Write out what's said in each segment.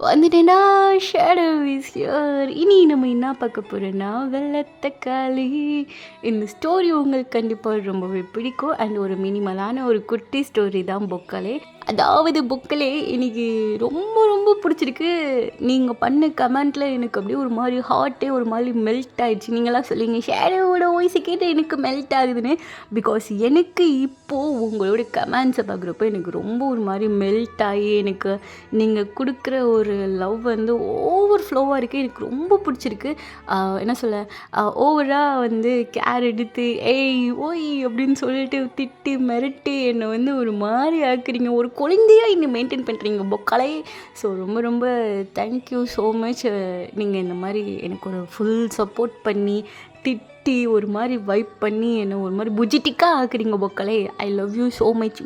வந்துட்டேன்னா shadow is here. இனி நம்ம என்ன பார்க்க போகிறோன்னா வெள்ளத்தக்காளி. இந்த ஸ்டோரி உங்களுக்கு கண்டிப்பாக ரொம்பவே பிடிக்கும். அண்ட் ஒரு மினிமலான ஒரு குட்டி ஸ்டோரி தான் பொக்கலே. அதாவது பொக்கலே எனக்கு ரொம்ப ரொம்ப பிடிச்சிருக்கு. நீங்கள் பண்ண கமெண்ட்டில் எனக்கு அப்படியே ஒரு மாதிரி ஹார்ட்டே ஒரு மாதிரி மெல்ட் ஆகிடுச்சு. நீங்களாம் சொல்லுவீங்க ஷேடோவோட வாய்ஸை கேட்டு எனக்கு மெல்ட் ஆகுதுன்னு. பிகாஸ் எனக்கு இப்போது உங்களோட கமெண்ட்ஸை பார்க்குறப்போ எனக்கு ரொம்ப ஒரு மாதிரி மெல்ட் ஆகி எனக்கு நீங்கள் கொடுக்குற ஒரு லவ் வந்து ஓவர் ஃப்ளோவாக இருக்குது. எனக்கு ரொம்ப பிடிச்சிருக்கு. என்ன சொல்ல, ஓவராக வந்து கேர் எடுத்து ஏய் ஓய் அப்படின்னு சொல்லிட்டு திட்டி மிரட்டி என்னை வந்து ஒரு மாதிரி ஆக்குறீங்க. ஒரு குழந்தையாக இன்னும் மெயின்டைன் பண்ணுறீங்க பொக்காலே. ஸோ ரொம்ப ரொம்ப தேங்க்யூ ஸோ மச். நீங்கள் இந்த மாதிரி எனக்கு ஒரு ஃபுல் சப்போர்ட் பண்ணி திட்டி ஒரு மாதிரி வைப் பண்ணி என்னை ஒரு மாதிரி புஜிட்டிக்காக ஆக்குறீங்க பொக்காலே. I love you so much.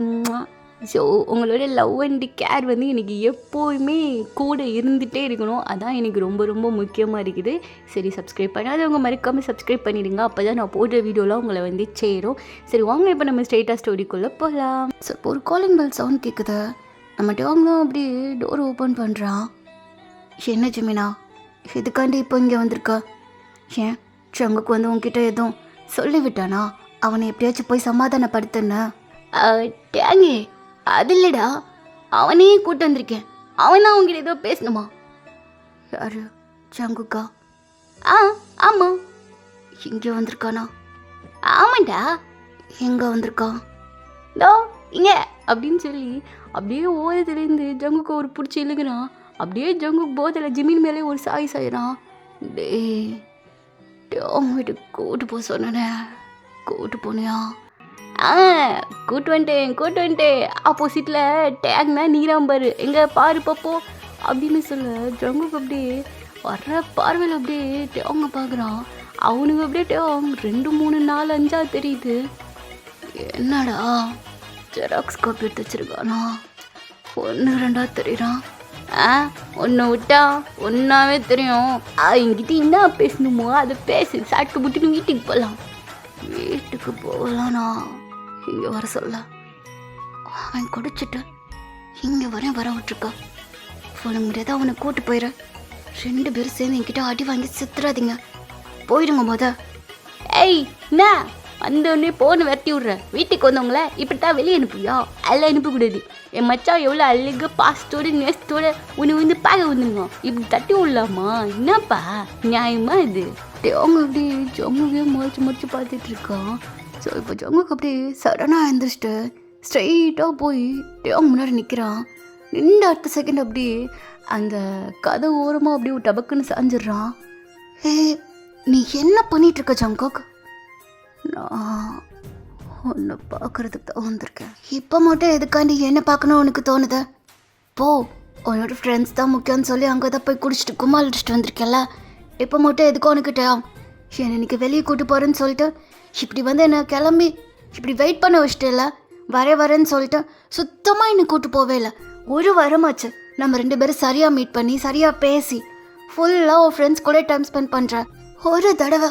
So உங்களோட லவ் அண்ட் கேர் வந்து எனக்கு எப்போயுமே கூட இருந்துகிட்டே இருக்கணும். அதான் எனக்கு ரொம்ப ரொம்ப முக்கியமாக இருக்குது. சரி, சப்ஸ்கிரைப் பண்ணாதவங்க மறக்காமல் சப்ஸ்கிரைப் பண்ணிவிடுங்க. அப்போ தான் நான் போடுற வீடியோலாம் உங்களை வந்து சேரும். சரி வாங்க, இப்போ நம்ம ஸ்ட்ரெயிட்டாக ஸ்டோரிக்குள்ளே போகலாம். ஸோ இப்போ ஒரு காலிங் பெல் சவுண்ட் கேட்குது. நம்ம டோங்களும் அப்படியே டோர் ஓப்பன் பண்ணுறான். என்ன ஜிமினா, எதுக்காண்டி இப்போ இங்கே வந்திருக்கா? ஏன் சங்குக்கு வந்து உங்ககிட்ட எதுவும் சொல்லிவிட்டானா? அவனை எப்படியாச்சும் போய் சமாதானப்படுத்துன்னு? டேங்கே, அது இல்லைடா, அவனே கூட்டு வந்திருக்கேன். அவன் அவங்ககிட்ட ஏதோ பேசணுமா? யாரு? சங்குக்கா? ஆமாம். இங்கே வந்திருக்கானா? ஆமாண்டா. எங்கே வந்திருக்கான்? தோ இங்கே அப்படின்னு சொல்லி அப்படியே ஓரத்துலேருந்து ஜங்குக்கு ஒரு பிடிச்சி இழுகிறான். அப்படியே ஜங்குக்கு போதில் ஜிமின் மேலே ஒரு சாய் சாயிறான். அவங்க வீட்டுக்கு கூட்டு போக சொன்னேனே, கூட்டு போனியா? கூட்டு வந்துட்டேன். ஆப்போசிட்டில் டேங்னா நீராம்பாரு, எங்கே பாரு பப்போ அப்படின்னு சொல்ல ஜங்குக்கு அப்படியே வர்ற பார்வையில் அப்படியே டேங்க பார்க்குறான். அவனுக்கு அப்படியே டேங் 2 3 4 5 தெரியுது. என்னடா ஜெராக்ஸ் காப்பி எடுத்து வச்சிருக்கானா? 1 2 தெரியுறான். ஒன்று விட்டா ஒன்றாவே தெரியும். என்கிட்ட என்ன பேசணுமோ அதை பேசு, சாப்பிட்டு முட்டிட்டு வீட்டுக்கு போகலாம். வீட்டுக்கு போகலானா இங்கே வர சொல்ல. அவன் குடிச்சிட்டு இங்கே வர விட்டுருக்கா. சொல்ல முடியாத அவனை கூட்டு போயிட. 2 பேரும் சேர்ந்து என்கிட்ட அடி வாங்கி சித்துறாதீங்க. போயிடுங்க ஏய் என்ன வந்தோடனே போன்னு விரட்டி விட்ற. வீட்டுக்கு வந்தவங்கள இப்படித்தான் வெளியே அனுப்புவியா? எல்லாம் அனுப்பக்கூடாது. என் மச்சான் எவ்வளோ அழகு பாஸ்டோடு நேஸ்டோடு உன்னை வந்து பார்க்க வந்துருங்க. இப்படி தட்டி விடலாமா? என்னப்பா நியாயமா இது? அவங்க அப்படியே ஜங்குவே முறைச்சு பார்த்துட்டு இருக்கான். ஸோ இப்போ ஜங்குக்கு அப்படியே சடனாக எழுந்திரிச்சிட்டு ஸ்ட்ரைட்டாக போய் அவங்க முன்னாடி நிற்கிறான். நின்று அடுத்த செகண்ட் அப்படியே அந்த கதை ஓரமாக அப்படியே ஒரு டபக்குன்னு சாஞ்சிடுறான். நீ என்ன பண்ணிட்டு இருக்க ஜங்குக்? நான் உன்னை பார்க்குறதுக்கு தான் வந்திருக்கேன். இப்போ மட்டும் எதுக்காண்டி என்ன பார்க்கணும் உனக்கு தோணுது? போ, உன்னோட ஃப்ரெண்ட்ஸ் தான் முக்கியம்னு சொல்லி அங்கே தான் போய் குடிச்சிட்டு கும்மால் அடிச்சிட்டு வந்திருக்கேன்ல. இப்போ மட்டும் எதுக்கும் உனக்கிட்ட என்னை இன்னைக்கு வெளியே கூட்டு போகிறேன்னு சொல்லிட்டு இப்படி வந்து என்னை கிளம்பி இப்படி வெயிட் பண்ண வச்சுட்டேல. வரேன்னு சொல்லிட்டு சுத்தமாக என்னை கூட்டு போவே இல்லை. 1 வாரமாச்சு நம்ம 2 பேரும் சரியாக மீட் பண்ணி சரியாக பேசி ஃபுல்லாக உன் ஃப்ரெண்ட்ஸ் கூட டைம் ஸ்பெண்ட் பண்ணுறேன். ஒரு தடவை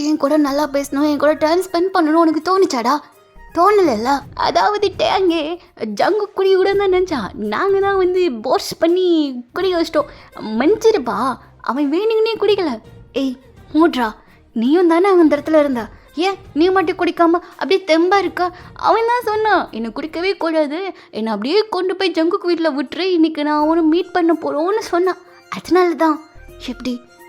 என் கூட நல்லா பேசணும், என் கூட டைம் ஸ்பெண்ட் பண்ணணும் உனக்கு தோணுச்சாடா? தோணலைல்ல. அதாவது டேங்கே ஜங்கு குடி கூட தான் நினச்சான். நாங்கள் தான் வந்து போர்ஸ் பண்ணி குடிக்க வச்சிட்டோம். மன்னிச்சிருப்பா, அவன் வேணுங்கன்னே குடிக்கல. ஏய் மூட்ரா, நீயும் தானே அந்த இடத்துல இருந்தா. ஏன் நீ மட்டும் குடிக்காம அப்படியே தெம்பா இருக்கா? அவன் தான் சொன்னான் என்னை குடிக்கவே கூடாது, என்னை அப்படியே கொண்டு போய் ஜங்குக்கு வீட்டில் விட்டுரு, இன்னைக்கு நான் அவனை மீட் பண்ண போகிறோன்னு சொன்னான். அதனால தான்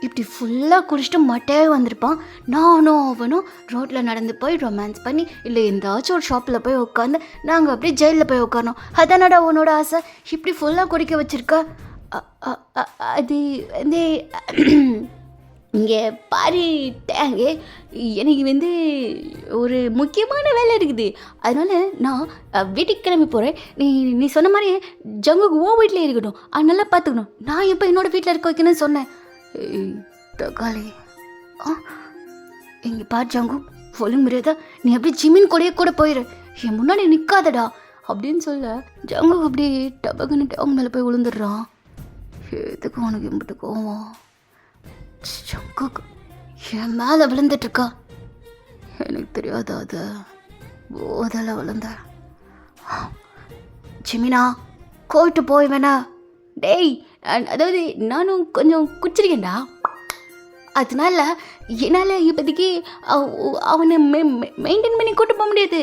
இப்படி ஃபுல்லாக குடிச்சிட்டு மட்டையே வந்திருப்பான். நானும் அவனும் ரோட்டில் நடந்து போய் ரொமான்ஸ் பண்ணி இல்லை எந்தாச்சும் ஒரு ஷாப்பில் போய் உட்காந்து நாங்கள் அப்படியே ஜெயிலில் போய் உட்காரணும். அதானடா உன்னோட ஆசை? இப்படி ஃபுல்லாக குடிக்க வச்சுருக்க. அது வந்து இங்கே பாரு டேங்க, எனக்கு வந்து ஒரு முக்கியமான வேலை இருக்குது. அதனால் நான் வீட்டுக்கு கிளம்பி போகிறேன். நீ சொன்ன மாதிரி ஜங்குக்கு ஓ வீட்டில் இருக்கட்டும், நல்லா பார்த்துக்கணும். நான் எப்போ என்னோடய வீட்டில் இருக்க வைக்கணும்னு சொன்னேன்? தக்காளி இங்கே பாரு ஜங்கு, சொல்ல முடியாதா? நீ அப்படியே ஜிமின் கூட போயிரு, என் முன்னாடி நிற்காதடா அப்படின்னு சொல்ல ஜங்கு அப்படியே டபக்குன்னு அவங்க மேலே போய் விழுந்துடுறான். எதுக்கு உனக்கு எம்பிட்டு கோவம்? ஜங்கு என் மேலே விழுந்துட்டுருக்கா. எனக்கு தெரியாதா? அது போதில் விழுந்த. ஜிமினா கோயிட்டு போய் வேணா. டேய் அதாவது நானும் கொஞ்சம் குடிச்சிருக்கேன்டா. அதனால என்னால் இப்போதைக்கு அவனை மெயின்டைன் பண்ணி கூட்டு போக முடியாது.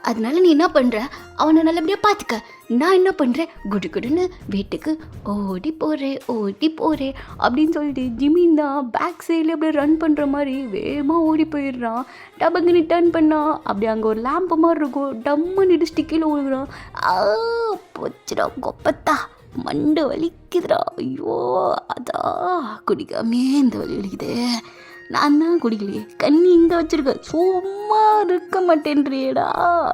அதனால நீ என்ன பண்ணுற, அவனை நல்லபடியாக பார்த்துக்க. நான் என்ன பண்ணுறேன், குடு குடுன்னு வீட்டுக்கு ஓடி போகிறேன் அப்படின்னு சொல்லிட்டு ஜிமின் தான் பேக் சைடில் அப்படியே ரன் பண்ணுற மாதிரி வேகமாக ஓடி போயிடுறான். டபக்குன்னு டர்ன் பண்ணா அப்படியே அங்கே ஒரு லேம்பு மாதிரி இருக்கும், டம்முன்னு இடிச்சிட்டு கீழே விழுகிறான். போச்சுடா கொப்பத்தா, மண்டை வலிக்குதுடா. ஐயோ அதான் குடிக்காமே இந்த வலி வலிக்குது. நான் தான் குடிக்கலையே, கண்ணி இங்கே வச்சுருக்க, சும்மா இருக்க மாட்டேன்றியடா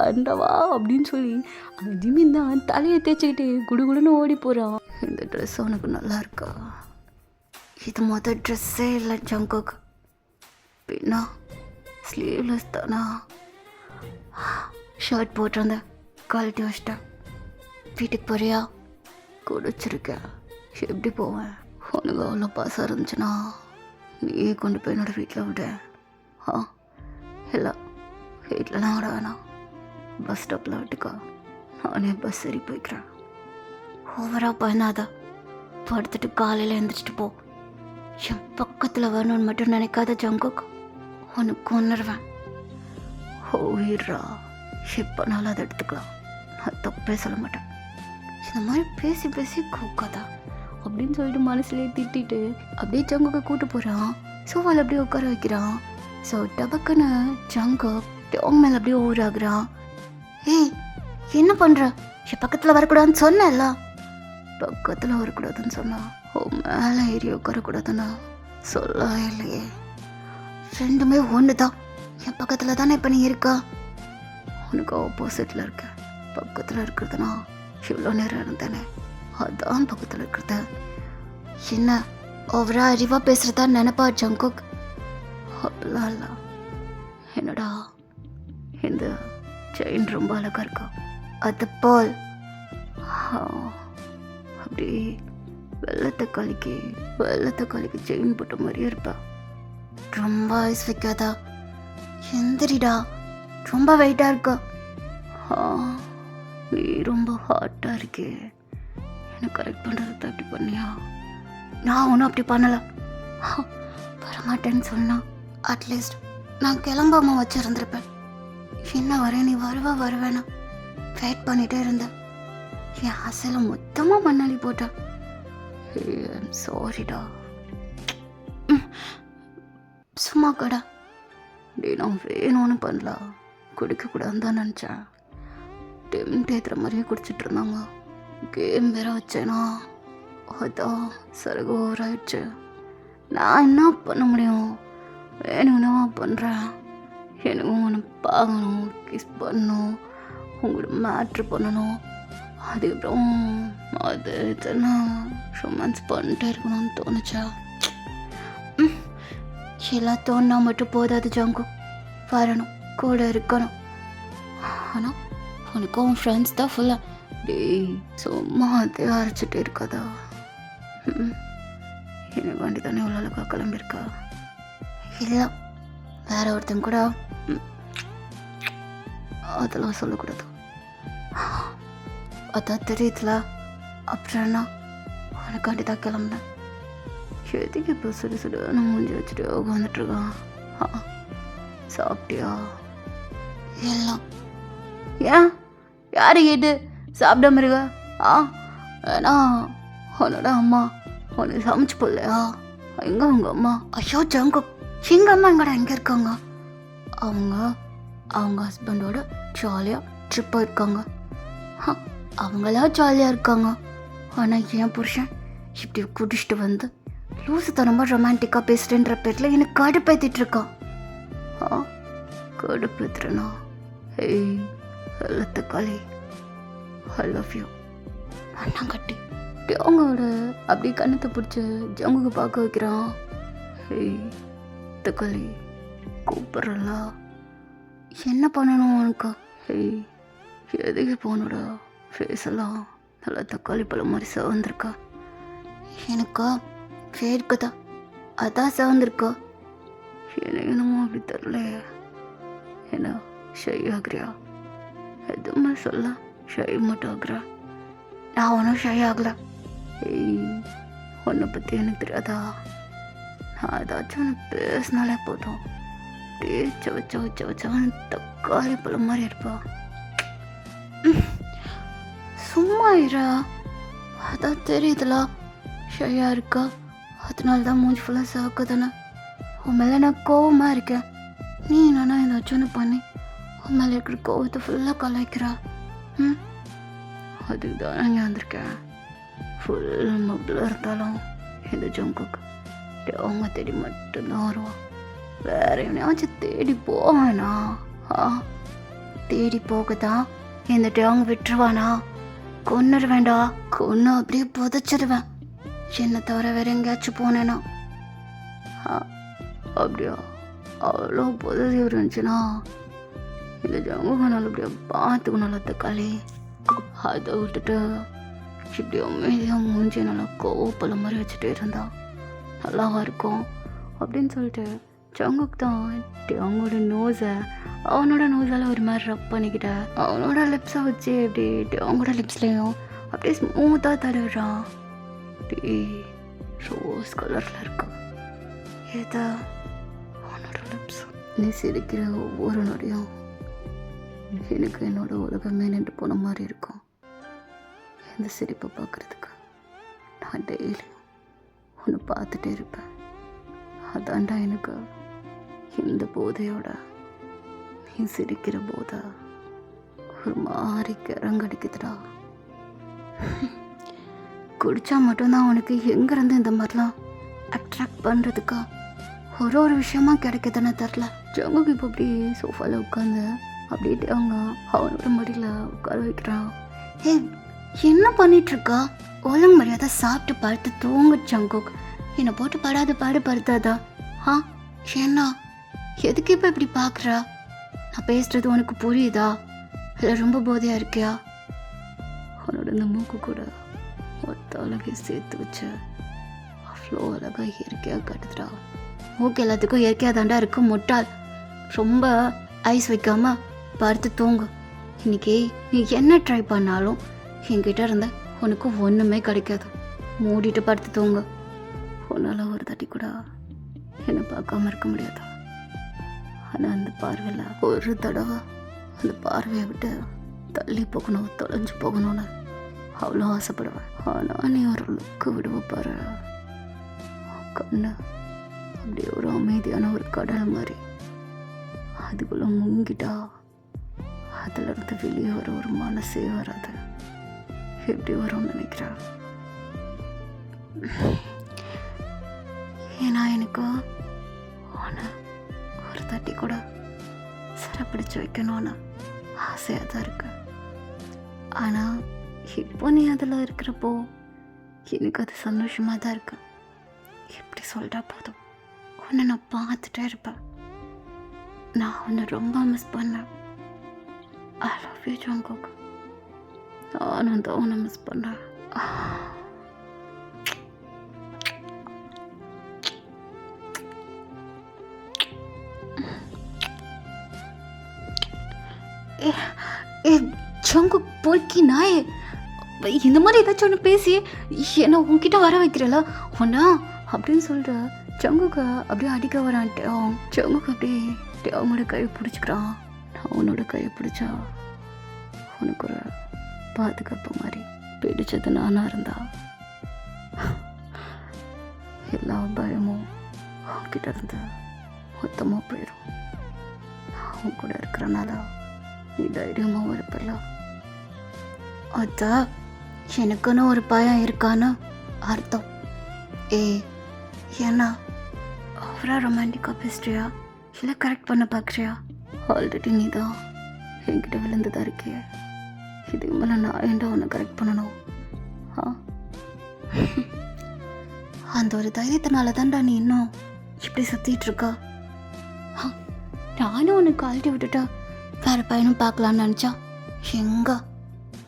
அண்டவா அப்படின்னு சொல்லி அந்த ஜிமின் தான் தலையை தேய்ச்சிக்கிட்டு குடுகுடுன்னு ஓடி போகிறான். இந்த ட்ரெஸ் அவனுக்கு நல்லா இருக்கா? இது மொதல் ட்ரெஸ்ஸே இல்லை ஜங்குக். பின்னா ஸ்லீவ்லெஸ் தானா? ஷர்ட் போட்டிருந்தேன், கழட்டி வச்சிட்டேன். வீட்டுக்கு போறியா? குடிச்சிருக்கேன், எப்படி போவேன்? உனக்கு அவ்வளோ பாசம் இருந்துச்சுன்னா நீயே கொண்டு போய் என்னோட வீட்டில் விட. இல்லை வீட்டிலலாம் விட வேணாம், பஸ் ஸ்டாப்பில் விட்டுக்கோ, நானே பஸ் ஏறி போய்க்கிறேன். ஓவராக பண்ணாத, படுத்துட்டு காலையில் எழுந்திரிச்சிட்டு போ. என் பக்கத்தில் வரணும்னு மட்டும் நினைக்காத ஜங்குக், உனக்கு கொண்டுருவேன். உயிரா எப்போனாலும் அதை எடுத்துக்கலாம், நான் தப்பே சொல்ல மாட்டேன். இந்த மாதிரி பேசி பேசி கூக்காதா அப்படின்னு சொல்லிட்டு மனசுலேயே திட்டிட்டு அப்படியே ஜங்குக்கை கூட்டு போகிறான். சோஃபாவில் அப்படியே உட்கார வைக்கிறான். ஸோ டபக்குன்னு ஜங்குக் டோங் மேலே அப்படியே ஊராகிறான். ஏய் என்ன பண்ணுற, என் பக்கத்தில் வரக்கூடாதுன்னு சொன்னேன்ல. பக்கத்தில் வரக்கூடாதுன்னு சொன்னா, மேலே ஏறி உட்காரக்கூடாதுன்னா சொல்லவே இல்லையே. ரெண்டுமே ஒன்று தான், என் பக்கத்தில் தானே இப்போ நீ இருக்கா. உனக்கு ஆப்போசிட்டில் இருக்க, பக்கத்தில் இருக்கிறதுனா இவ்வளோ நேரம் இருந்தேனே, அதான் பக்கத்தில் இருக்கிறத. என்ன ஓவரா அறிவாக பேசுகிறதா நினைப்பா ஜங்குக்? அப்படிலாம் இல்லை. என்னடா இந்த செயின் ரொம்ப அழகாக இருக்கா, அது போல் அப்படி வெள்ளத்தக்காளிக்கு செயின் போட்ட மாதிரியே இருப்பா. ரொம்ப ஐஸ் வைக்காதா, எந்திரிடா, ரொம்ப வெயிட்டாக இருக்கா. நீ ரொம்ப ஹாட்டாக இருக்கே, எனக்கு கரெக்ட் பண்ணுறது அப்படி பண்ணியா? நான் ஒன்றும் அப்படி பண்ணலை. வரமாட்டேன்னு சொன்னா அட்லீஸ்ட் நான் கிளம்பாமல் வச்சுருந்துருப்பேன். என்ன வரேன், நீ வருவேனா வெயிட் பண்ணிகிட்டே இருந்தேன். என் ஆசையில் மொத்தமாக மண்ணாளி போட்டேன். சாரிடா. சும்மா கடா டே, நான் வேணும்னு பண்ணலாம், குடிக்கக்கூடாதுன்னு தான் நினச்சேன். டெம்ட் ஏற்றுற மாதிரியே குடிச்சிட்டு இருந்தாங்க. கேம் வேற வச்சேனா, அதான் சரகு ஓவராயிடுச்சு. நான் என்ன பண்ண முடியும், வேணும்னா பண்ணுறேன். எனக்கும் உன்னை பார்க்கணும், கிஸ் பண்ணணும், உங்களோட மேட்ரு பண்ணணும், அதுக்கப்புறம் அது இதுன்னு ரொமான்ஸ் பண்ணிட்டே இருக்கணும்னு தோணுச்சா. எல்லாம் தோணுனா மட்டும் போதாது ஜங்கு, வரணும், கூட இருக்கணும். ஆனால் உனக்கும் உன் ஃப்ரெண்ட்ஸ் தான் ஃபுல்லாக. டேய் சும்மா அதே அரைச்சிட்டு இருக்காதா. எனக்கு வண்டி தானே இவ்வளோ அழகாக கிளம்பியிருக்கா. இல்லை வேற ஒருத்தங்க கூட அதெல்லாம் சொல்லக்கூடாது. அதான் தெரியுதுல, அப்புறம் என்ன உனக்காண்டி தான் கிளம்புனேன். எதுக்கு இப்போ சுடு மூஞ்சி வச்சுட்டு உட்காந்துட்ருக்கான். சாப்பிட்டியா? எல்லாம் ஏன் யாரு கேட்டு சாப்பிடாம இருக்க? ஏன்னா உன்னோட அம்மா உனக்கு சமைச்சு போடலையா? எங்க உங்க அம்மா? ஐயோ ஜங்கு, எங்க அம்மா எங்கடா எங்க இருக்காங்க? அவங்க ஹஸ்பண்டோட ஜாலியாக ட்ரிப் போயிருக்காங்க. அவங்களா ஜாலியாக இருக்காங்க. ஆனால் என் புருஷன் இப்படி குடிச்சிட்டு வந்து லூசுத்தனமாக ரொமான்டிக்காக பேசுகிறேன்ற பேரில் எனக்கு கடுப்பேற்றிட்டு இருக்கான். கடுப்பேற்றுறனா? ஏய் வெள்ளத்தக்காளி, ஐ லவ் யூ. அண்ணாங்கட்டி அவங்களோட அப்படி கண்ணத்தை பிடிச்சி ஜங்குக்கு பார்க்க வைக்கிறான். ஏய் தக்காளி கூப்பிட்றல, என்ன பண்ணணும் உனக்கு? ஏய் எதுக்கு போகணுடா? ஃபேஸெல்லாம் நல்லா தக்காளி பழம் மாதிரி சவந்திருக்கா. எனக்கா ஃபேருக்குதா, அதான் சவந்திருக்கா. எனக்கு என்னமோ அப்படி தரல. என்ன ஷை ஆகுறியா? எதுவுமே சொல்ல ஷை மட்டும் ஆகுறா. நான் ஒன்றும் ஷை ஆகல. ஏய் உன்னை பற்றி எனக்கு தெரியாதா? நான் ஏதாச்சும் ஒன்று பேசினாலே போதும், அப்படியே சவச்சவன் தக்காளி பழம் மாதிரி இருப்பா. சும்மா இரா, அதான் தெரியுதுல ஷையா இருக்கா, அதனால தான் மூஞ்சி ஃபுல்லாக சாக்க தானே. உன் மேலே நான் கோவமாக இருக்கேன், நீ என்னன்னா ஏதாச்சும் ஒன்று பண்ணி உன் மேலே இருக்கிற கோவத்தை ஃபுல்லாக கலாய்க்கிறா. அதுக்கு தான் நான் இங்கே வந்திருக்கேன். ஃபுல் மப்பில் இருந்தாலும் இந்த ஜங்குக்கு அவங்க தேடி மட்டும்தான் வருவான். வேற எவனையாச்சும் தேடி போவேனா? தேடி போகதான் இந்த டேங்க விட்டுருவானா? கொன்னுருவேண்டா, கொன்று அப்படியே புதைச்சிடுவேன். என்னை தவிர வேற எங்கேயாச்சும் போனேனா? அப்படியா? அவ்வளோ புதவி இருந்துச்சுன்னா இந்த ஜங்குக்கு நல்லபடியா பார்த்துக்கணும் தக்காளி. அதை விட்டுட்டு இப்படி அமைதியாக மூஞ்சி நல்லா கோவப்பல மாதிரி வச்சுட்டே இருந்தா நல்லாவா இருக்கும் அப்படின்னு சொல்லிட்டு ஜங்குக்கு தான் அவங்களோட நோஸை அவனோட நோஸால் ஒரு மாதிரி ரப் பண்ணிக்கிட்ட அவனோட லிப்ஸை வச்சு அப்படி அவங்களோட லிப்ஸ்லேயும் அப்படியே ஸ்மூத்தாக தடவிடுறான். அப்படி ரோஸ் கலரில் இருக்கு ஏதா அவனோட லிப்ஸ். நீ சிரிக்கிற ஒவ்வொரு நொடியும் எனக்கு என்னோட உலகமே நின்று போன மாதிரி இருக்கும். இந்த சிரிப்பை பார்க்குறதுக்கு நான் டெய்லியும் ஒன்று பார்த்துட்டே இருப்பேன். அதான்டா எனக்கு இந்த போதையோட நீ சிரிக்கிற போதை ஒரு மாதிரி கிறங்கடிக்குதுடா. குடித்தா மட்டும்தான் உனக்கு எங்கேருந்து இந்த மாதிரிலாம் அட்ராக்ட் பண்ணுறதுக்கா ஒரு விஷயமா கிடைக்குதுன்னு தெரில. ஜங்குக்கு இப்போ அப்படி சோஃபாவில் உட்காந்து அப்படின்ட்டு அவங்க அவனோட மடியில் உட்கார வைக்கிறான். என்ன பண்ணிகிட்ருக்கா? ஒழுங்கு மரியாதை சாப்பிட்டு படுத்து தூங்கு ஜங்குக். என்னை போட்டு படாத பாடு படுத்தாதா? என்ன எதுக்கு இப்போ இப்படி பார்க்குறா? நான் பேசுகிறது உனக்கு புரியுதா இல்லை ரொம்ப போதையாக இருக்கியா? அவனோட இந்த மூக்கு கூட ஒத்த அழகை சேர்த்து வச்சு அவ்வளோ அழகாக இயற்கையாக கட்டுதுடா. மூக்கு எல்லாத்துக்கும் இயற்கையாக தாண்டா இருக்கு முட்டாள். ரொம்ப ஐஸ் வைக்காம படுத்து தூங்கு. இன்னைக்கு நீ என்ன ட்ரை பண்ணாலும் என்கிட்ட இருந்த உனக்கு ஒன்றுமே கிடைக்காது. மூடிட்டு படுத்து தூங்கு. உன்னால் ஒரு தட்டி கூட என்னை பார்க்காம இருக்க முடியாதா? ஆனால் அந்த பார்வையில் ஒரு தடவை அந்த பார்வையை விட்டு தள்ளி போகணும், தொலைஞ்சு போகணும்னு அவ்வளோ ஆசைப்படுவேன். ஆனால் நீ ஒரு லுக்கு விடுவ பாரு, கண்ணு அப்படியே ஒரு அமைதியான ஒரு கடல் மாதிரி. அதுக்குள்ளே முங்கிட்டா அதிலிருந்து வெளியே வர ஒரு மனசே வராது. எப்படி வரும்னு நினைக்கிறா? ஏன்னா எனக்கு அவனை ஒரு தட்டி கூட சிறப்பிடிச்சு வைக்கணும்னு ஆசையாக தான் இருக்கு. ஆனால் இப்போ நீ அதில் இருக்கிறப்போ எனக்கு அது சந்தோஷமாக தான் இருக்கு. எப்படி சொல்கிறா போதும், உன்னை நான் பார்த்துட்டே இருப்பேன். நான் உன்னை ரொம்ப மிஸ் பண்ணேன். ஐ லவ் யூ ஜங்குக். நானும் தான் உன்னை மிஸ் பண்ணேன். ஜங்குக் பொறுக்கி நாயே, இந்த மாதிரி ஏதாச்சும் ஒன்று பேசி என்ன உன்கிட்ட வர வைக்கிறல ஒன்னா அப்படின்னு சொல்கிற ஜங்குக்கு அப்படியே அடிக்க வரான்ட்டு ஜங்குக்கு அப்படியே அவனோட கையை பிடிச்சிக்கிறான். அவனோட கையை பிடிச்சா உனக்கு ஒரு பாதுகாப்பு மாதிரி. பிடிச்சது நானாக இருந்தா எல்லா பயமும் அவன்கிட்ட இருந்து மொத்தமாக போயிடும். அவன் கூட இருக்கிறனால நீ தைரியமாக இருப்பில்ல. அத்தா எனக்குன்னு ஒரு பயம் இருக்கான்னு அர்த்தம். ஏன்னா அவரா ரொமான்டிக்காக பேசுறியா இல்லை கரெக்ட் பண்ண பார்க்குறியா? ஆல்ரெடி நீ தான் என்கிட்ட விழுந்துதான் இருக்கிய. இதுக்கு மேலே நான் ஏன்டா உன்னை கரெக்ட் பண்ணணும்? அந்த ஒரு தைரியத்தினால தான்டா நீ இன்னும் இப்படி சுற்றிட்டு இருக்கா. நானும் உனக்கு கழட்டி விட்டுட்டா வேறு பையனும் பார்க்கலான்னு நினச்சா எங்க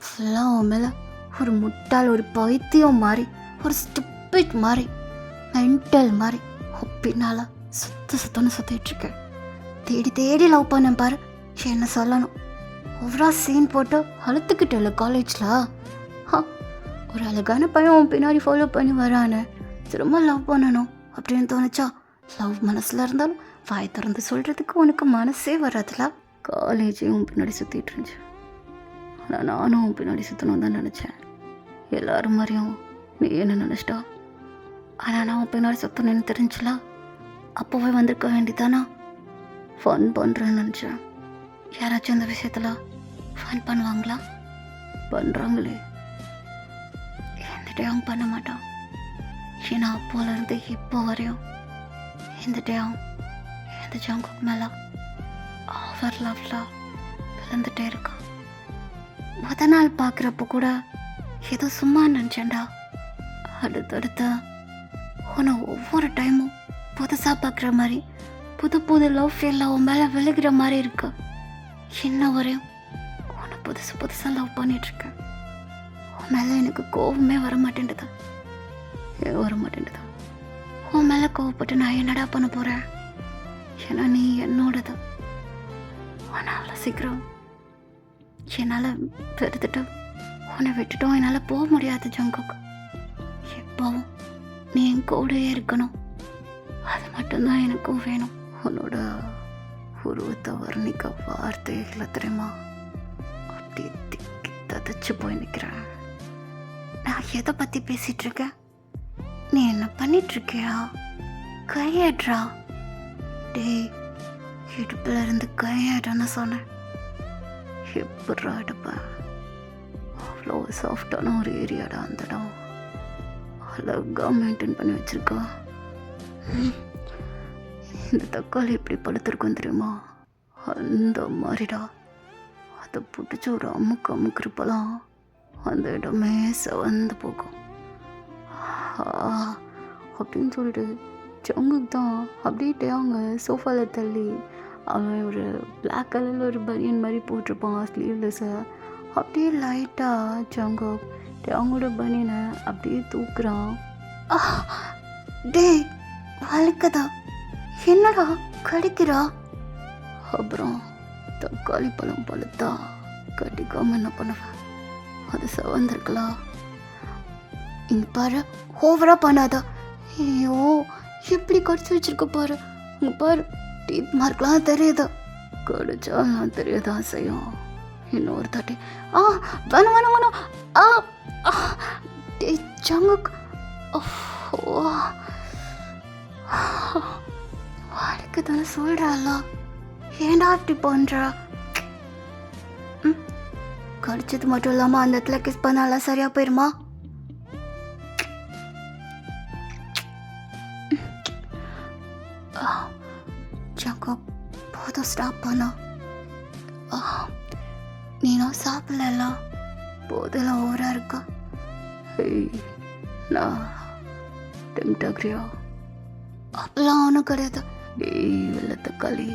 ஃபுல்லாக உன் மேலே ஒரு முட்டாள், ஒரு பைத்தியம் மாதிரி, ஒரு ஸ்டூபிட் மாதிரி, மென்டல் மாதிரி ஒப்பினால சுத்தன்னு சுற்றிட்டு இருக்கேன். தேடி தேடி லவ் பண்ணேன் பாரு. என்ன சொல்லணும், ஒவ்வொரு சீன் போட்டு அழுத்துக்கிட்டல காலேஜில். ஒரு அழகான பையன் உன் பின்னாடி ஃபாலோ பண்ணி வரானே, திரும்ப லவ் பண்ணணும் அப்படின்னு தோணுச்சா? லவ் மனசில் இருந்தாலும் வாய் திறந்து சொல்கிறதுக்கு உனக்கு மனசே வராதுல. காலேஜையும் உன் பின்னாடி சுற்றிட்டு இருந்துச்சு. ஆனால் நானும் உன் பின்னாடி சுற்றணும் தான் நினச்சேன். எல்லாரும் மாதிரியும் நீ என்ன நினச்சிட்டா? ஆனால் நான் உன் பின்னாடி சுற்றணும்னு தெரிஞ்சுல. அப்போவே வந்திருக்க வேண்டிதானா? ஃபன் பண்ணுறேன்னு நினச்சேன். யாராச்சும் இந்த விஷயத்தில் ஃபன் பண்ணுவாங்களா? பண்ணுறாங்களே. எந்த டைம் பண்ண மாட்டான். ஏன்னா அப்போலேருந்து இப்போ வரையும் இந்த டைம் இந்த ஜங்குக்கு மேலே ஓவர் லவ்லாம் விழுந்துட்டே இருக்கான். முத நாள் பார்க்குறப்போ கூட ஏதோ சும்மா நினச்சேன்டா. அடுத்தடுத்து உன்னை ஒவ்வொரு டைமும் புதுசாக பார்க்குற மாதிரி புது புது லவ் ஃபீலில் உன் மேலே விழுகிற மாதிரி இருக்கு. இன்ன வரையும் உன்னை புதுசாக லவ் பண்ணிகிட்ருக்கேன். உன் மேலே எனக்கு கோவமே வர மாட்டேன்டுது. ஏன் வர மாட்டேன்டுது? உன் மேலே கோவப்பட்டு நான் என்னடா பண்ண போகிறேன்? ஏன்னா நீ என்னோடது. ஆனால் அவ்வளோ சீக்கிரம் என்னால் பெருத்துட்டு உன்னை விட்டுட்டோம் என்னால் போக முடியாது ஜங்குக்கு. எப்போவும் நீ என் கூடயே இருக்கணும். அது மட்டும்தான் எனக்கும் வேணும். உன்னோட உருவத்தை வர்ணிக்க வார்த்தைகளை தெரியுமா? அப்படி திக்கி ததச்சு போய் நிற்கிறேன். நான் எதை பற்றி பேசிகிட்டு இருக்கேன்? நீ என்ன பண்ணிகிட்ருக்கியா? கையேட்றா. டேய், இடுப்பில் இருந்து கையேட்டன்னு சொன்னேன். எப்படா எடுப்பேன்? அவ்வளோ சாஃப்டான ஒரு ஏரியாடா அந்த இடம். அழகாக மெயின்டைன் பண்ணி வச்சுருக்கா. இந்த தக்காளி எப்படி படுத்துருக்கோம் தெரியுமா? அந்த மாதிரிடா. அதை பிடிச்சி ஒரு அமுக்கிறப்பெல்லாம் அந்த இடமே செவந்து போகும். அப்படின்னு சொல்லிட்டு ஜங்குக்கு தான் அப்படியே அவங்க சோஃபாவில் தள்ளி அவன் ஒரு பிளாக் கலரில் ஒரு பனியன் மாதிரி போட்டிருப்பான் ஸ்லீவ்லெஸ்ஸை. அப்படியே லைட்டாக அவங்களோட பனியனை அப்படியே தூக்குறான். டேய் வலிக்குதா? என்னடா கடிக்கிறா? அப்புறம் தக்காளி பழம் பழுத்தா கடிக்காம என்ன பண்ணுவேன்? அது செவந்திருக்கலாம். இங்கே பாரு, ஓவரா பண்ணாதா. ஐயோ எப்படி கடிச்சு வச்சிருக்க பாரு. இங்கே பாரு, டீத் மார்க்லாம் தெரியுது. கடிச்சாலாம் தெரியாதான் செய்யும். இன்னொரு தாட்டி வேணும். ஜங்குக் வாழ்க்கை தானே சொல்கிறாளா? ஏண்டா அப்படி பண்ணுறா? கடிச்சது மட்டும் இல்லாமல் அந்த இடத்துல கிஸ் பண்ணாலாம் சரியாக போயிருமா? ஜங்குக் போதும், ஸ்டாப் பண்ணா. நீனும் சாப்பிடல, போதெல்லாம் ஓவராக இருக்கா. நான் டெம்ட் ஆகிறியா? அப்பெல்லாம் ஒன்றும் கிடையாது. வெள்ள தக்காளி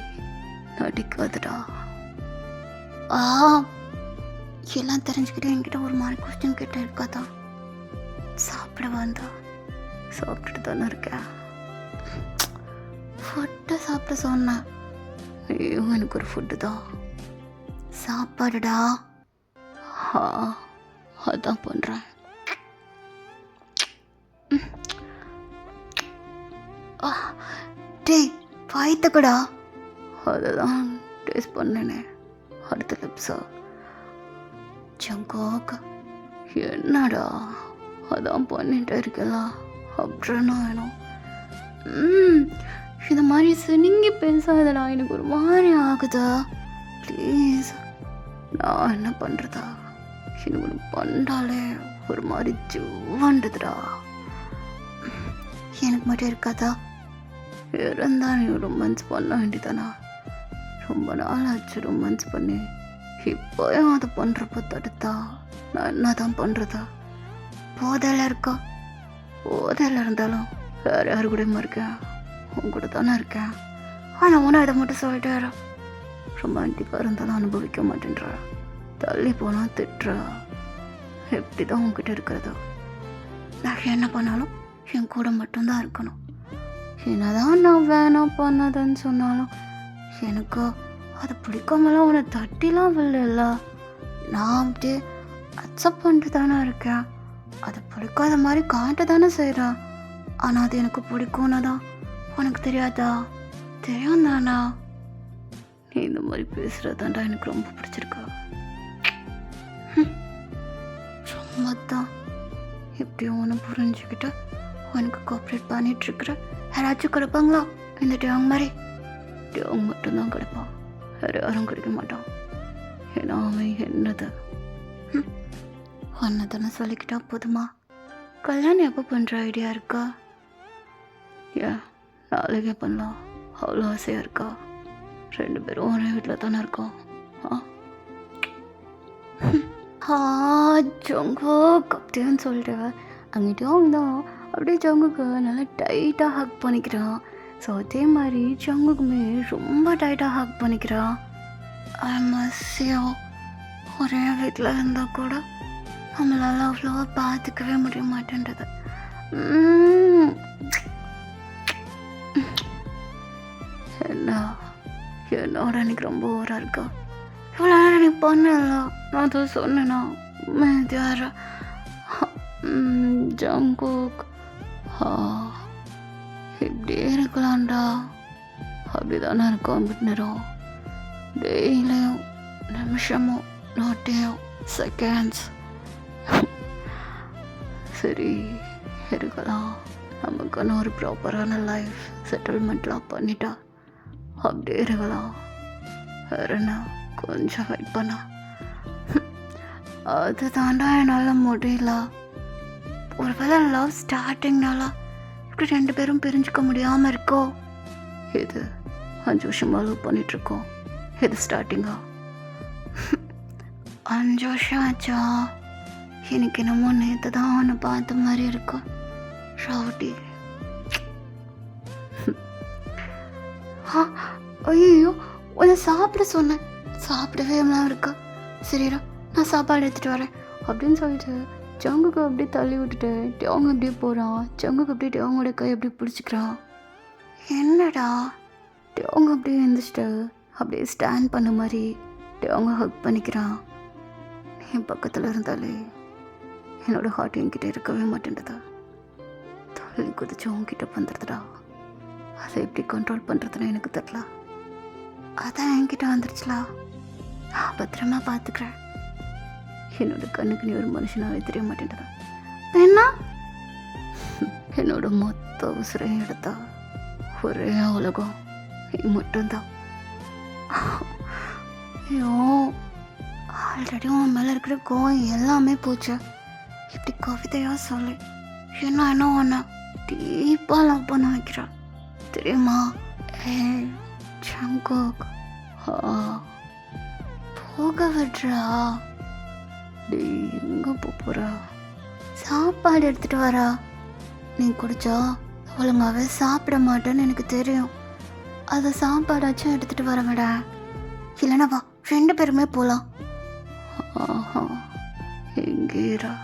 நடிக்காதுடா. எல்லாம் தெரிஞ்சுக்கிட்டே என்கிட்ட ஒரு மாதிரி கொஸ்டின் கிட்ட இருக்காதான். சாப்பிட வந்தா சாப்பிட்டுட்டு தானே இருக்கேன். ஃபுட்டை சாப்பிட சொன்னேன். ஐயோ எனக்கு ஒரு ஃபுட்டு தான். சாப்பாடுடா. அதான் பண்ணுறேன். டேய் பாய்த்தக்கடா. அதெல்லாம் டேஸ்ட் பண்ணேனே. அடுத்த லிப்ஸா? ஜங்குக் என்னடா அதான் பண்ணிட்டு இருக்கலாம். அப்படின்னா வேணும். இந்த மாதிரி சினிங்கி பேசாதடா. எனக்கு ஒரு மாதிரி ஆகுதா. ப்ளீஸ். நான் என்ன பண்ணுறதா? எனக்கு ஒன்று பண்ணாலே ஒரு மாதிரி ஜூவாண்டுதுடா. எனக்கு மட்டும் இருக்காதா? இருந்தா நீ ரொமான்ஸ் பண்ண வேண்டியதானா? ரொம்ப நாள் ஆச்சு ரொமான்ஸ் பண்ணி. இப்போயும் அதை பண்ணுறப்ப தடுத்தா நான் என்ன தான் பண்ணுறதா? போதையில் இருக்கா? போதையில் இருந்தாலும் வேறு யாரு கூடயுமா இருக்கேன்? உன் கூட தானே இருக்கேன். ஆனால் உன இதை மட்டும் சொல்லிட்டே ரொமான்டிக்காக இருந்தாலும் அனுபவிக்க மாட்டேன்றா. தள்ளி போனால் திட்டுறா. எப்படி தான் உங்ககிட்ட இருக்கிறதோ? நான் என்ன பண்ணாலும் என் கூட மட்டும்தான் இருக்கணும். என்னதான் நான் வேணாம் பண்ணாதன்னு சொன்னாலும் எனக்கு அது பிடிக்காமலாம் உன்னை தட்டிலாம் வில்ல. நான் அப்படியே அக்செப்ட் பண்ணிட்டு தானே இருக்கேன். அது பிடிக்காத மாதிரி காட்ட தானே செய்கிறேன். ஆனால் அது எனக்கு பிடிக்கும்னா தான் உனக்கு தெரியாதா? தெரியும் தானா? நீ இந்த மாதிரி பேசுகிறதாண்டா எனக்கு ரொம்ப பிடிச்சிருக்கா. ரொம்ப தான் எப்படியும் ஒன்று புரிஞ்சுக்கிட்டு உனக்கு கோஆப்ரேட் பண்ணிகிட்ருக்குற யாராச்சும் கிடைப்பாங்களா? இந்த டியாங் மாதிரி டியாங் மட்டும்தான் கிடைப்பான், வேறு யாரும் கிடைக்க மாட்டான். ஏன்னா அவன் என்னது ஒன்னதானே சொல்லிக்கிட்டா போதுமா? கல்யாணம் எப்போ பண்ணுற ஐடியா இருக்கா? ஏன் நாளைக்கே பண்ணலாம், அவ்வளோ ஆசையாக இருக்கா? 2 பேரும் ஒரே வீட்டில் தானே இருக்கோம். ஜங்குக் அப்படின்னு சொல்லிட்டு அங்கிட்டும் தான் அப்படியே ஜங்குக்கு நல்லா டைட்டாக ஹக் பண்ணிக்கிறான். ஸோ அதே மாதிரி ஜங்குக்குமே ரொம்ப டைட்டாக ஹக் பண்ணிக்கிறான். ஒரே வீட்டில் இருந்தால் கூட நம்மளால் அவ்வளோவா பார்த்துக்கவே முடிய மாட்டேன்றது. என்னோட எனக்கு ரொம்ப ஓவராக இருக்கா. இவ்வளோ நேரம் நீ பண்ணல, நான் தான் சொன்னேன்னா மேதியார ஜங்குக் இப்படியே இருக்கலாம்டா. அப்படி தானே இருக்கும் நேரம், டெய்லியும் நிமிஷமும் நோட்டையும் செகண்ட்ஸ். சரி இருக்கலாம், நமக்கான ஒரு ப்ராப்பரான லைஃப் செட்டில்மெண்ட்லாம் பண்ணிட்டா அப்படியே இருக்கலாம். வேறு என்ன, கொஞ்சம் வெயிட் பண்ணா. அது தாண்டா என்னால் முடியல. ஒருவேளை லவ் ஸ்டார்டிங்னால இப்படி 2 பேரும் பிரிஞ்சுக்க முடியாமல் இருக்கோ? இது 5 வருஷமாக லவ் பண்ணிகிட்ருக்கோம், இது ஸ்டார்டிங்கா? 5 வருஷம் ஆச்சா? எனக்கு என்னமோ நேற்று தான் ஒன்று பார்த்த மாதிரி இருக்கு. ரவுடி. ஐயோ, உன்னை சாப்பிட சொன்னேன், சாப்பிடவே எல்லாம் இருக்கா? சரிடா, நான் சாப்பாடு எடுத்துகிட்டு வரேன் அப்படின்னு சொல்லிட்டு ஜங்குக்கு அப்படியே தள்ளி விட்டுட்டு டியாங் அப்படியே போகிறான். ஜங்குக்கு அப்படியே டியாங்கோட கை அப்படியே பிடிச்சிக்கிறான். என்னடா? டியாங் அப்படியே எழுந்திரிச்சிட்டு அப்படியே ஸ்டாண்ட் பண்ண மாதிரி டியாங்க ஹக் பண்ணிக்கிறான். என் பக்கத்தில் இருந்தாலே என்னோட ஹார்ட் என்கிட்ட இருக்கவே மாட்டேன்டதா. தள்ளி குதிச்சு உங்ககிட்ட வந்துடுதுடா. அதை எப்படி கண்ட்ரோல் பண்ணுறதுன்னு எனக்கு தெரியல. அதான் என்கிட்ட வந்துருச்சுலா, நான் பத்திரமா பார்த்துக்கிறேன். என்னோட கண்ணுக்கு நீ ஒரு மனுஷனாவே தெரிய மாட்டேன்டதா. என்ன என்னோட மொத்த உசுரையும் எடுத்தா ஒரே உலகம் நீ மட்டும்தான். ஐயோ, ஆல்ரெடி உன் மேலே இருக்கிற கோவம் எல்லாமே போச்சு. இப்படி கவிதையாக சொல்லி என்ன ஒன்று டீப்பாக லவ் பண்ண வைக்கிறான் தெரியுமா? ஜங்குக் போக விடுறா. எங்கே போகிறா? சாப்பாடு எடுத்துகிட்டு வரா. நீ குடிச்சா ஒழுங்காகவே சாப்பிட மாட்டேன்னு எனக்கு தெரியும். அதை சாப்பாடாச்சும் எடுத்துகிட்டு வர விட, இல்லைனா வா 2 பேருமே போகலாம். எங்கேரா?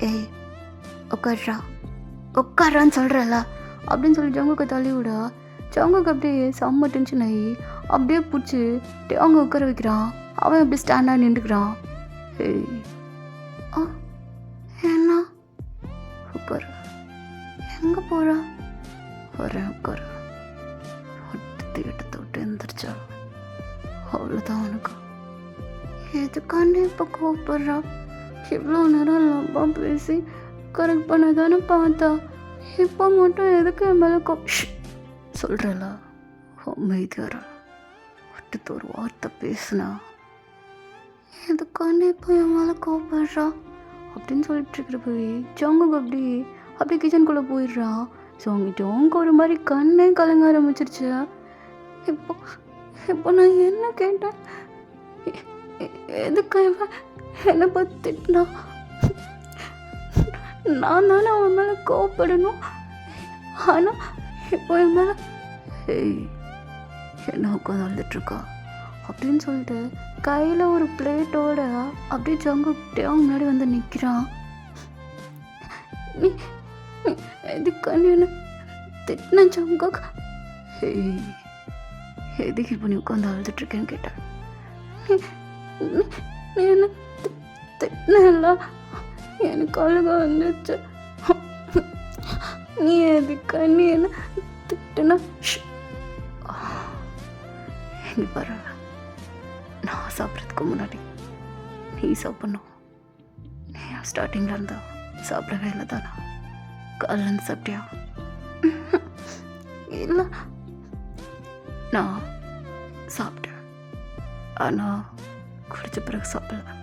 ஏய் உட்காரான்னு சொல்கிறல்ல அப்படின்னு சொல்லி ஜங்குக்கு தள்ளி விட, ஜங்குக்கு அப்படியே செம்ம டென்ஷன் ஆகி அப்படியே பிடிச்சி அவங்க உட்கார வைக்கிறான். அவன் எப்படி ஸ்டாண்டாக நின்றுக்கிறான். ஏய் என்ன உட்காரு, எங்கே போகிறா? வரேன் உட்காரு. எடுத்து விட்டு எழுந்திரிச்சா அவ்வளோதான் உனக்கு. எதுக்காண்டி இப்போ கூப்பிட்றா? இவ்வளோ நேரம் லவ்வாக பேசி கரெக்ட் பண்ண தானே பார்த்தா, இப்போ மட்டும் எதுக்கு என் மேலே சொல்கிறல? அமைதியாரா, விட்டுட்டு ஒரு வார்த்தை பேசுனா எதுக்காண்டி இப்போ என் மேலே கூப்பிட்றா அப்படின்னு சொல்லிட்டு இருக்கிற போய் ஜங்குக்கு அப்படியே கிச்சனுக்குள்ளே போயிடுறான். ஸோ அவங்ககிட்ட அவங்க ஒரு மாதிரி கண்ணே கலங்க ஆரம்பிச்சிருச்சு. இப்போ நான் என்ன கேட்டேன்? எதுக்கு என்னை பற்றி திட்டினா? நான் தானே அவன் மேலே கோவப்படணும். ஆனால் இப்போ என் மேலே என்ன உட்காந்து வந்துட்டுருக்கா அப்படின்னு சொல்லிட்டு கையில் ஒரு பிளேட்டோட அப்படியே ஜங்குக்கிட்டே அவங்க முன்னாடி வந்து நிற்கிறான். நீ எதுக்காண்டி என்ன திட்டின ஜங்குக்? எதுக்கு இப்போ நீ உட்காந்து அழுதுட்ருக்கேன்னு கேட்டேன். நீ என்ன திட்டினல? எனக்கு அழுக வந்துச்சு. நீ எதுக்கு நீ என்ன திட்டுனா இங்கே பாரு, நான் சாப்பிட்றதுக்கு முன்னாடி நீ சாப்பிட்ணும். நீ ஸ்டார்டிங்கில் இருந்தா சாப்பிடவே இல்லை தானா? காலிலேருந்து சாப்பிட்டியா? இல்லை, நான் சாப்பிட்டேன், ஆனால் குடிச்ச பிறகு சாப்பிடல.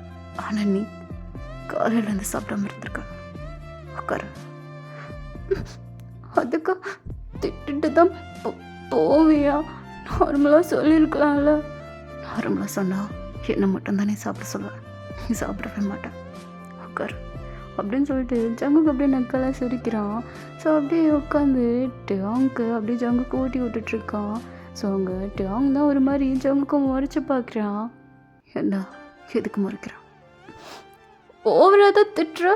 ஆனால் நீ காலையிலேருந்து சாப்பிடாம இருந்திருக்க. உட்காரு. அதுக்கு திட்டுட்டு தான் போவியா? நார்மலாக சொல்லியிருக்கலாம்ல. நார்மலாக சொன்னால் என்ன மட்டும்தானே சாப்பிட சொல்லுவேன், நீ சாப்பிடவே மாட்டேன். உட்காரு அப்படின்னு சொல்லிட்டு ஜங்குக்கு அப்படியே நக்கெல்லாம் சிரிக்கிறான். ஸோ அப்படியே உட்காந்து டியாங்க்கு அப்படியே ஜங்குக்கு ஊட்டி விட்டுட்ருக்கான். ஸோ அங்கே டியாங் தான் ஒரு மாதிரி ஜங்குக்கும் முறைச்சி பார்க்குறான். என்ன எதுக்கு முறைக்கிறான்? ஓவராக தான் திட்டுற.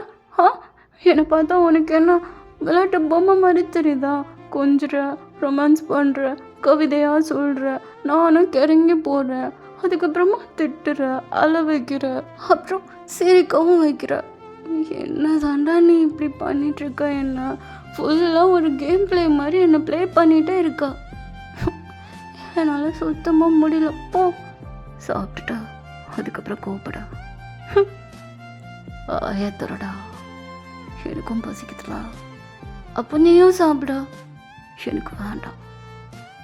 என்னை பார்த்தா உனக்கு என்ன விளையாட்டு பொம்மை மாதிரி தெரியுதா? கொஞ்சிற, ரொமான்ஸ் பண்ணுற, கவிதையாக சொல்கிற, நானும் கிறங்கி போடுறேன், அதுக்கப்புறமா திட்டுற, அழ வைக்கிற, அப்புறம் சிரிக்கவும் வைக்கிற. என்ன தாண்டா நீ இப்படி பண்ணிகிட்ருக்க? என்ன ஃபுல்லாக ஒரு கேம் ப்ளே மாதிரி என்னை ப்ளே பண்ணிகிட்டே இருக்கா. என்னால் சுத்தமாக முடியல. போ சாப்பிட்டுட்டா அதுக்கப்புறம் கோப்படா. ஏத்தரடா, எனக்கும் பசிக்குதுலா. அப்போ நீயும் சாப்பிடா. எனக்கு வேண்டாம்,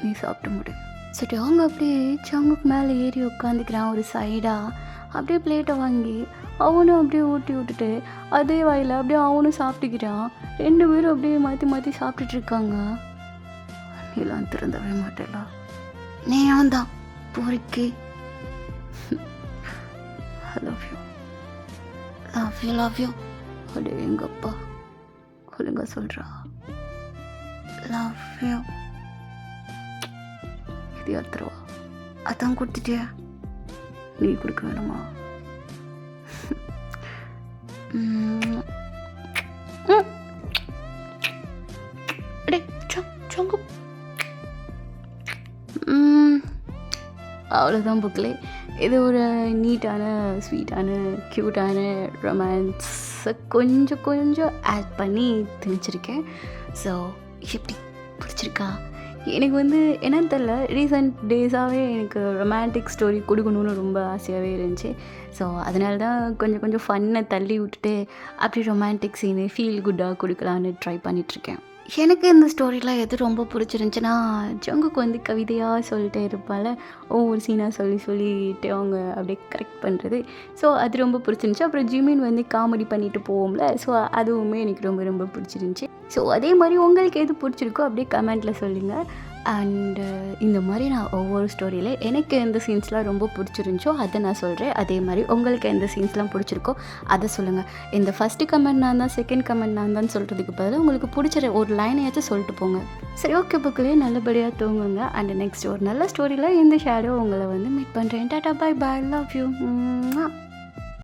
நீ சாப்பிட முடியும். சரி அவங்க அப்படியே சங்குக்கு மேலே ஏறி உட்காந்துக்கிறான் ஒரு சைடாக. அப்படியே பிளேட்டை வாங்கி அவனும் அப்படியே ஊட்டி விட்டுட்டு அதே வாயில் அப்படியே அவனும் சாப்பிட்டுக்கிறான். 2 பேரும் அப்படியே மாற்றி மாற்றி சாப்பிட்டுட்ருக்காங்க. நீலாம் திறந்தவே மாட்டேலா. நீ அவன்தான் பொறுக்கி. ஐ love you, love you, love you. அப்படியே எங்கப்பா ஒழுங்கா சொல்கிறா. Love you. இது எடுத்துருவா. அதான் கொடுத்துட்டியா? நீ கொடுக்க வேணுமா? அவ்வளோதான் புக்லே. இது ஒரு நீட்டான, ஸ்வீட்டான, க்யூட்டான ரொமான்ஸை கொஞ்சம் கொஞ்சம் ஆட் பண்ணி திணிச்சிருக்கேன். ஸோ எப்படி பிடிச்சிருக்கா? எனக்கு என்னன்னு தெரில, ரீசெண்ட் டேஸாகவே எனக்கு ரொமான்டிக் ஸ்டோரி கொடுக்கணுன்னு ரொம்ப ஆசையாகவே இருந்துச்சு. ஸோ அதனால தான் கொஞ்சம் கொஞ்சம் ஃபன்னை தள்ளி விட்டுட்டு அப்படி ரொமான்டிக் சீனு ஃபீல் குட்டாக கொடுக்கலான்னு ட்ரை பண்ணிகிட்ருக்கேன். எனக்கு இந்த ஸ்டோரியில் எது ரொம்ப பிடிச்சிருந்துச்சின்னா, ஜங்குக்கு கவிதையாக சொல்லிட்டே இருப்பாள், ஒவ்வொரு சீனாக சொல்லிட்டு அவங்க அப்படியே கரெக்ட் பண்ணுறது. ஸோ அது ரொம்ப பிடிச்சிருந்துச்சி. அப்புறம் ஜிமின் காமெடி பண்ணிட்டு போவோம்ல, ஸோ அதுவுமே எனக்கு ரொம்ப ரொம்ப பிடிச்சிருந்துச்சி. ஸோ அதே மாதிரி உங்களுக்கு எது பிடிச்சிருக்கோ அப்படியே கமெண்ட்டில் சொல்லுங்கள். அண்டு இந்த மாதிரி நான் ஒவ்வொரு ஸ்டோரியில் எனக்கு எந்த சீன்ஸ்லாம் ரொம்ப பிடிச்சிருந்துச்சோ அதை நான் சொல்கிறேன். அதே மாதிரி உங்களுக்கு எந்த சீன்ஸ்லாம் பிடிச்சிருக்கோ அதை சொல்லுங்கள். இந்த ஃபஸ்ட்டு கமெண்ட் நான் தான், செகண்ட் கமெண்ட் நான் தான் சொல்கிறதுக்கு பதிலாக உங்களுக்கு பிடிச்ச ஒரு லைனையாச்சும் சொல்லிட்டு போங்க. சரி, ஓகே புக்கிலே நல்லபடியாக தூங்குங்க. அண்ட் நெக்ஸ்ட் ஒரு நல்ல ஸ்டோரியில் இந்த ஷேடோ உங்களை மீட் பண்ணுறேன். Tata, bye bye, love you.